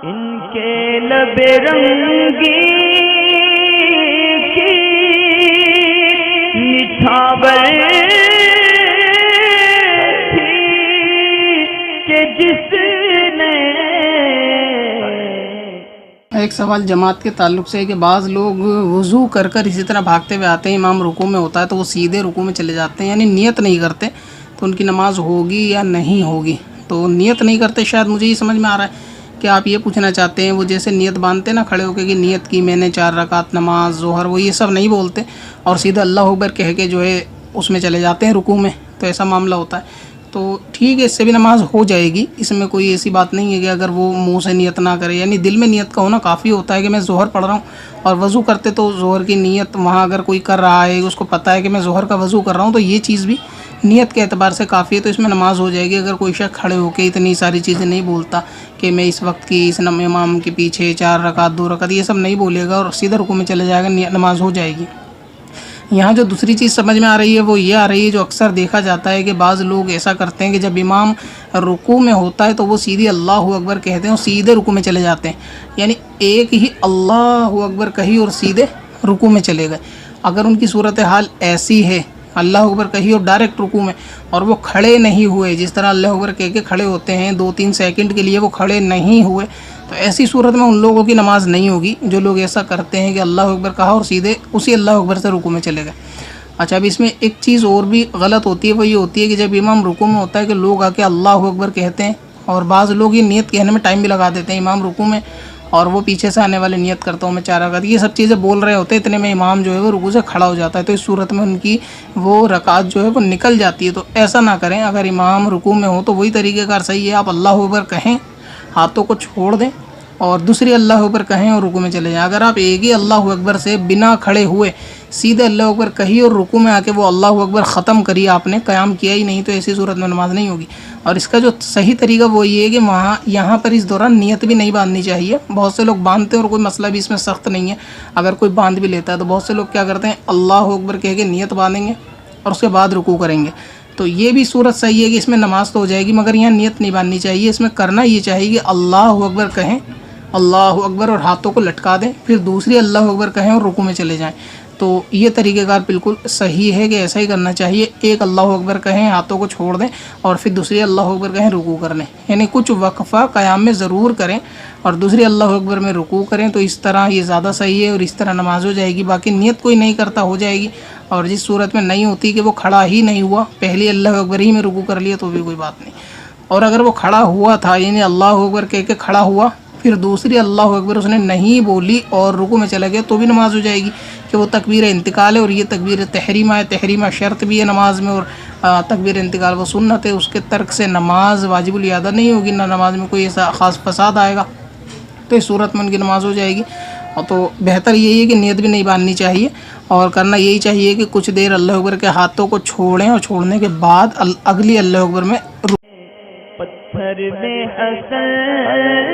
इनके लबे रंगी की निछावर थी कि जिसने। एक सवाल जमात के ताल्लुक से है कि बाज़ लोग वज़ू कर कर इसी तरह भागते हुए आते हैं, इमाम रुकू में होता है तो वो सीधे रुकू में चले जाते हैं, यानी नियत नहीं करते, तो उनकी नमाज होगी या नहीं होगी। तो नियत नहीं करते, शायद मुझे ये समझ में आ रहा है कि आप ये पूछना चाहते हैं, वो जैसे नियत बांधते हैं ना खड़े होकर कि नियत की मैंने 4 रकात नमाज ज़ोहर, वो ये सब नहीं बोलते और सीधा अल्लाह अकबर कह के जो है उसमें चले जाते हैं रुकू में, तो ऐसा मामला होता है। तो ठीक है, इससे भी नमाज हो जाएगी, इसमें कोई ऐसी बात नहीं है कि अगर वो मुंह से नियत ना करे, यानी दिल में नियत का होना काफ़ी होता है कि मैं ज़ोहर पढ़ रहा हूँ, और वज़ू करते तो ज़ोहर की नियत वहाँ अगर कोई कर रहा है उसको पता है कि मैं ज़ोहर का वज़ू कर रहा हूँ, तो ये चीज़ भी नियत के एतबार से काफ़ी है, तो इसमें नमाज हो जाएगी। अगर कोई शख्स खड़े होकर इतनी सारी चीज़ें नहीं बोलता कि मैं इस वक्त की इस इमाम के पीछे 4 रकात 2 रकात ये सब नहीं बोलेगा और सीधा रुकू में चले जाएगा, नमाज हो जाएगी। यहाँ जो दूसरी चीज़ समझ में आ रही है वो ये आ रही है, जो अक्सर देखा जाता है कि बाज़ लोग ऐसा करते हैं कि जब इमाम रुकू में होता है तो वो सीधे अल्लाह अकबर कहते हैं और सीधे रुकू में चले जाते हैं, यानी एक ही अल्लाह अकबर कही और सीधे रुकू में चले गए। अगर उनकी सूरत हाल ऐसी है, अल्लाह अकबर कही और डायरेक्ट रुकू में, और वो खड़े नहीं हुए, जिस तरह अल्लाह अकबर कह के खड़े होते हैं 2-3 सेकंड के लिए वो खड़े नहीं हुए, तो ऐसी सूरत में उन लोगों की नमाज नहीं होगी जो लोग ऐसा करते हैं कि अल्लाह अकबर कहा और सीधे उसी अल्लाह अकबर से रुकू में चले गए। अच्छा, अब इसमें एक चीज़ और भी गलत होती है, वो ये होती है कि जब इमाम रुकू में होता है कि लोग आके अल्लाह अकबर कहते हैं, और बाज़ लोग ये नियत कहने में टाइम भी लगा देते हैं, इमाम रुकू में और वो पीछे से आने वाले नियत करता हूँ मैं 4 रकात, ये सब चीज़ें बोल रहे होते हैं, इतने में इमाम जो है वो रुकू से खड़ा हो जाता है, तो इस सूरत में उनकी वो रकात जो है वो निकल जाती है। तो ऐसा ना करें, अगर इमाम रुकू में हो तो वही तरीक़ेकार सही है, आप अल्लाह अकबर कहें, हाथों को छोड़ दें और दूसरी अल्लाह अकबर कहें और रुकू में चले जाएं। अगर आप एक ही अल्लाह अकबर से बिना खड़े हुए सीधे अल्लाह अकबर कही और रुकू में आके वो अल्लाह अकबर ख़त्म करिए, आपने क़याम किया ही नहीं, तो ऐसी सूरत में नमाज नहीं होगी। और इसका जो सही तरीका वो ये है कि यहाँ पर इस दौरान नियत भी नहीं बांधनी चाहिए। बहुत से लोग बांधते हैं और कोई मसला भी इसमें सख्त नहीं है, अगर कोई बांध भी लेता है तो बहुत से लोग क्या करते हैं, अल्लाह अकबर कह के नियत बांधेंगे और उसके बाद रुकू करेंगे, तो ये भी सूरत सही है कि इसमें नमाज तो हो जाएगी, मगर यहाँ नियत नहीं बांधनी चाहिए। इसमें करना ये चाहिए कि अल्लाह अकबर कहें, अल्लाह अकबर और हाथों को लटका दें, फिर दूसरी अल्लाह अकबर कहें और रुकू में चले जाएं। तो ये तरीक़ेकार बिल्कुल सही है कि ऐसा ही करना चाहिए, एक अल्लाह अकबर कहें, हाथों को छोड़ दें और फिर दूसरी अल्लाह अकबर कहें, रुकू कर लें, यानी कुछ वक्फ़ा क़याम में ज़रूर करें और दूसरी अल्लाह अकबर में रुकू करें, तो इस तरह ये ज़्यादा सही है और इस तरह नमाज हो जाएगी। बाकी नियत कोई नहीं करता हो जाएगी, और जिस सूरत में नहीं होती कि वो खड़ा ही नहीं हुआ, पहली अल्लाह अकबर ही में रुकू कर लिया, तो भी कोई बात नहीं। और अगर वो खड़ा हुआ था, यानी अल्लाह अकबर कह के खड़ा हुआ, फिर दूसरी अल्लाह अकबर उसने नहीं बोली और रुकू में चला गया, तो भी नमाज हो जाएगी, कि वो तकबीर इंतकाल है और ये तकबीर तहरीमा है। तहरीमा शर्त भी है नमाज में, और तकबीर इंतकाल वो सुन्नत है, उसके तर्क से नमाज वाजिबुल इयादा नहीं होगी, ना नमाज में कोई ऐसा ख़ास फसाद आएगा, तो इस सूरत में उनकी नमाज हो जाएगी। और तो बेहतर यही है कि नियत भी नहीं बांधनी चाहिए, और करना यही चाहिए कि कुछ देर अल्लाह अकबर के हाथों को छोड़ें और छोड़ने के बाद अगली अल्लाह अकबर में पत्थर में हसन